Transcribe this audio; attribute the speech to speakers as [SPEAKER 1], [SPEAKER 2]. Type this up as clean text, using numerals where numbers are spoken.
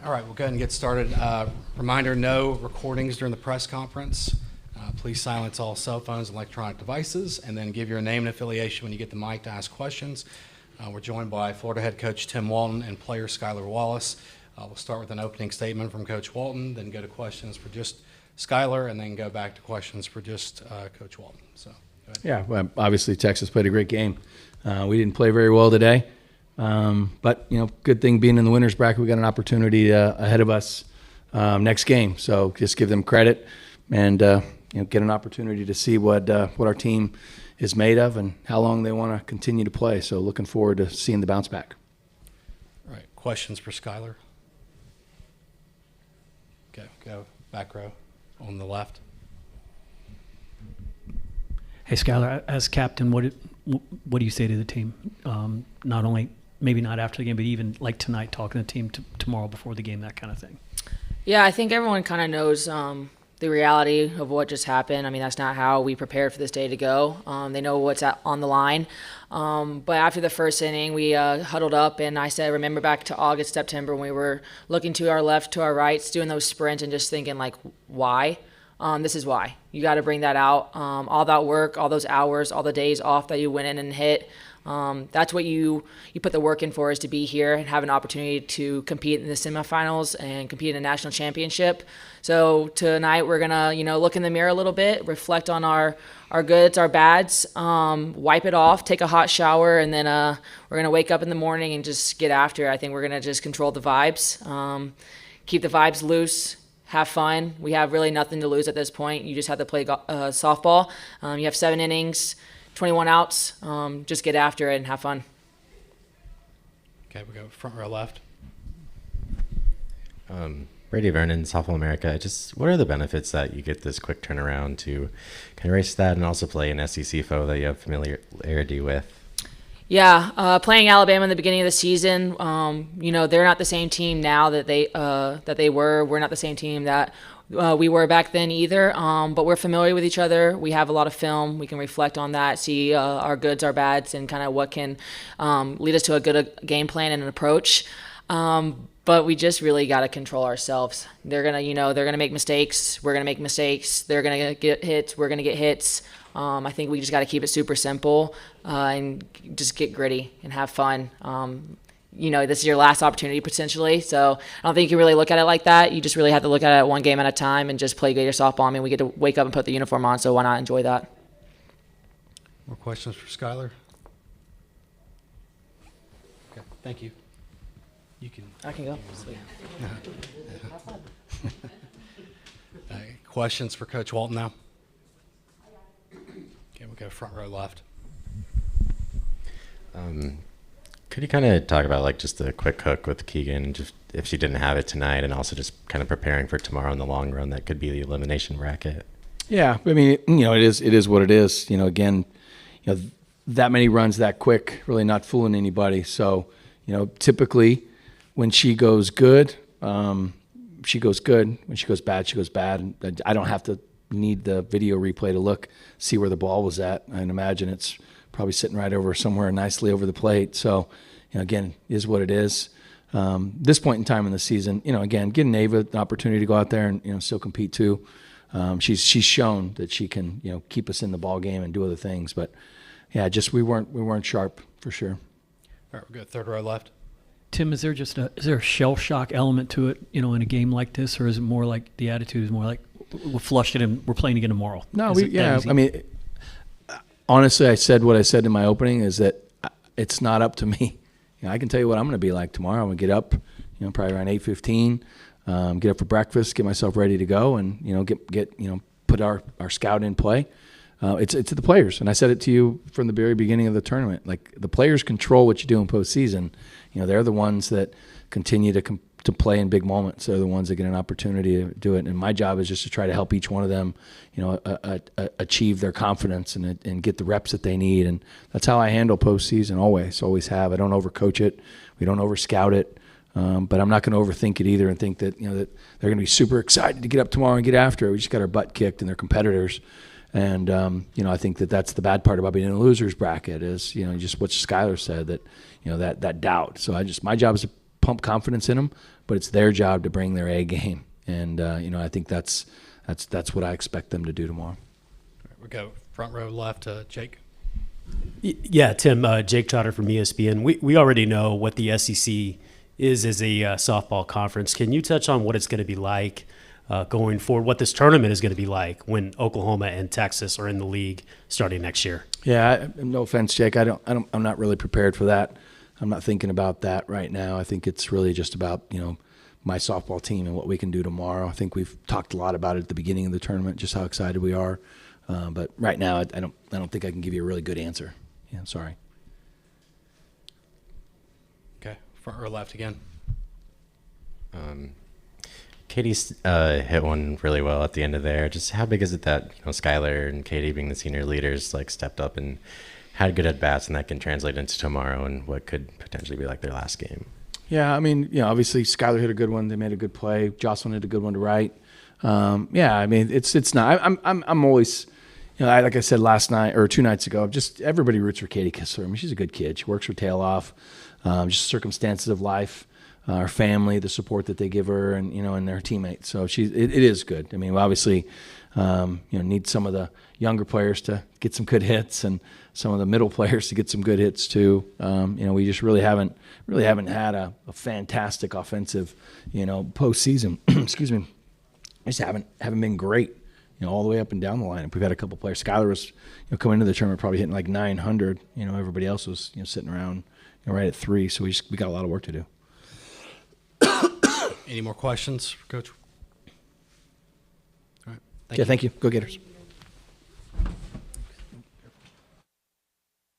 [SPEAKER 1] All right, we'll go ahead and get started. Reminder, no recordings during the press conference. Please silence all cell phones and electronic devices, and then give your name and affiliation when you get the mic to ask questions. We're joined by Florida head coach Tim Walton and player Skyler Wallace. We'll start with an opening statement from Coach Walton, then go to questions for just Skyler, and then go back to questions for just Coach Walton. So, go ahead.
[SPEAKER 2] Yeah, well, obviously Texas played a great game. We didn't play very well today, but good thing being in the winners bracket, we got an opportunity ahead of us next game. So just give them credit and get an opportunity to see what our team is made of and how long they want to continue to play. So looking forward to seeing the bounce back.
[SPEAKER 1] All right, questions for Skyler? Okay, go back row on the left.
[SPEAKER 3] Hey, Skyler, as captain, what do you say to the team? Not only, maybe not after the game, but even like tonight, talking to the team tomorrow before the game, that kind of thing.
[SPEAKER 4] Yeah, I think everyone kind of knows the reality of what just happened. I mean, that's not how we prepared for this day to go. They know what's on the line. But after the first inning, we huddled up, and I said, remember back to August, September, when we were looking to our left, to our rights, doing those sprints and just thinking, like, why? This is why. You got to bring that out. All that work, all those hours, all the days off that you went in and hit. That's what you put the work in for, is to be here and have an opportunity to compete in the semifinals and compete in a national championship. So tonight we're gonna look in the mirror a little bit, reflect on our goods, our bads, wipe it off, take a hot shower, and then we're gonna wake up in the morning and just get after it. I think we're gonna just control the vibes, keep the vibes loose, have fun. We have really nothing to lose at this point. You just have to play softball. You have 7 innings, 21 outs. Just get after it and have fun.
[SPEAKER 1] Okay, we go front row left.
[SPEAKER 5] Brady Vernon, Softball America. What are the benefits that you get this quick turnaround to kind of race that and also play an SEC foe that you have familiarity with? Yeah,
[SPEAKER 4] playing Alabama in the beginning of the season, they're not the same team now that they were. We're not the same team that we were back then either, but we're familiar with each other. We have a lot of film. We can reflect on that, see our goods, our bads, and kind of what can lead us to a good game plan and an approach. But we just really got to control ourselves. They're gonna make mistakes. We're gonna make mistakes. They're gonna get hits. We're gonna get hits. I think we just got to keep it super simple and just get gritty and have fun. This is your last opportunity potentially, so I don't think you can really look at it like that. You just really have to look at it one game at a time and just play Gator softball. I mean, we get to wake up and put the uniform on, so why not enjoy that?
[SPEAKER 1] More questions for Skyler? Okay, thank you.
[SPEAKER 4] I can go. Sweet.
[SPEAKER 1] Questions for Coach Walton now? Okay, we'll go front row left.
[SPEAKER 5] Could you kind of talk about like just a quick hook with Keegan, just if she didn't have it tonight, and also just kind of preparing for tomorrow in the long run that could be the elimination bracket?
[SPEAKER 2] Yeah, I mean, it is what it is. Again, that many runs that quick, really not fooling anybody. So, typically when she goes good, she goes good. When she goes bad, she goes bad. And I don't have to need the video replay to see where the ball was at. I imagine it's probably sitting right over somewhere nicely over the plate. So, again, is what it is. This point in time in the season, again, getting Ava an opportunity to go out there and still compete too. She's shown that she can keep us in the ball game and do other things. But yeah, just we weren't sharp for sure.
[SPEAKER 1] All right, we'll go third row left.
[SPEAKER 3] Tim, is there a shell shock element to it, in a game like this, or is it more like the attitude is more like we're flushed it and we're playing again tomorrow?
[SPEAKER 2] No, I mean, honestly, I said what I said in my opening is that it's not up to me. I can tell you what I'm going to be like tomorrow. I'm going to get up, probably around 8:15, get up for breakfast, get myself ready to go, and put our scout in play. It's to the players, and I said it to you from the very beginning of the tournament. Like, the players control what you do in postseason. They're the ones that continue to play in big moments. They're the ones that get an opportunity to do it. And my job is just to try to help each one of them, achieve their confidence and get the reps that they need. And that's how I handle postseason. Always have. I don't overcoach it. We don't overscout it. But I'm not going to overthink it either and think that that they're going to be super excited to get up tomorrow and get after it. We just got our butt kicked, and they're competitors. And I think that's the bad part about being in a losers bracket is just what Skyler said, that that doubt. So my job is to pump confidence in them, but it's their job to bring their A game. And, I think that's what I expect them to do tomorrow.
[SPEAKER 1] We go front row left to Jake.
[SPEAKER 6] Yeah, Tim, Jake Trotter from ESPN. We already know what the SEC is as a softball conference. Can you touch on what it's going to be like going forward, what this tournament is going to be like when Oklahoma and Texas are in the league starting next year?
[SPEAKER 2] Yeah, no offense, Jake. I'm not really prepared for that. I'm not thinking about that right now. I think it's really just about, my softball team and what we can do tomorrow. I think we've talked a lot about it at the beginning of the tournament, just how excited we are. But right now, I don't think I can give you a really good answer. Yeah, sorry.
[SPEAKER 1] Okay, front row left again.
[SPEAKER 5] Katie's hit one really well at the end of there. Just how big is it that Skyler and Katie, being the senior leaders, like stepped up and had good at bats, and that can translate into tomorrow and what could potentially be like their last game?
[SPEAKER 2] Yeah, I mean, obviously Skyler hit a good one. They made a good play. Jocelyn hit a good one to right. Yeah, I mean, it's not. I'm always, like I said last night or 2 nights ago, just everybody roots for Katie Kissler. I mean, she's a good kid. She works her tail off. Just circumstances of life, her family, the support that they give her, and and their teammates. So it is good. I mean, we obviously, need some of the younger players to get some good hits, and some of the middle players to get some good hits too. We just really haven't had a fantastic offensive, postseason. Excuse me. Just haven't been great, all the way up and down the lineup. We've had a couple players. Skyler was, coming into the tournament probably hitting like 900. Everybody else was, sitting around, right at 3. So we got a lot of work to do.
[SPEAKER 1] Any more questions for Coach? All right.
[SPEAKER 2] Thank you. Go Gators.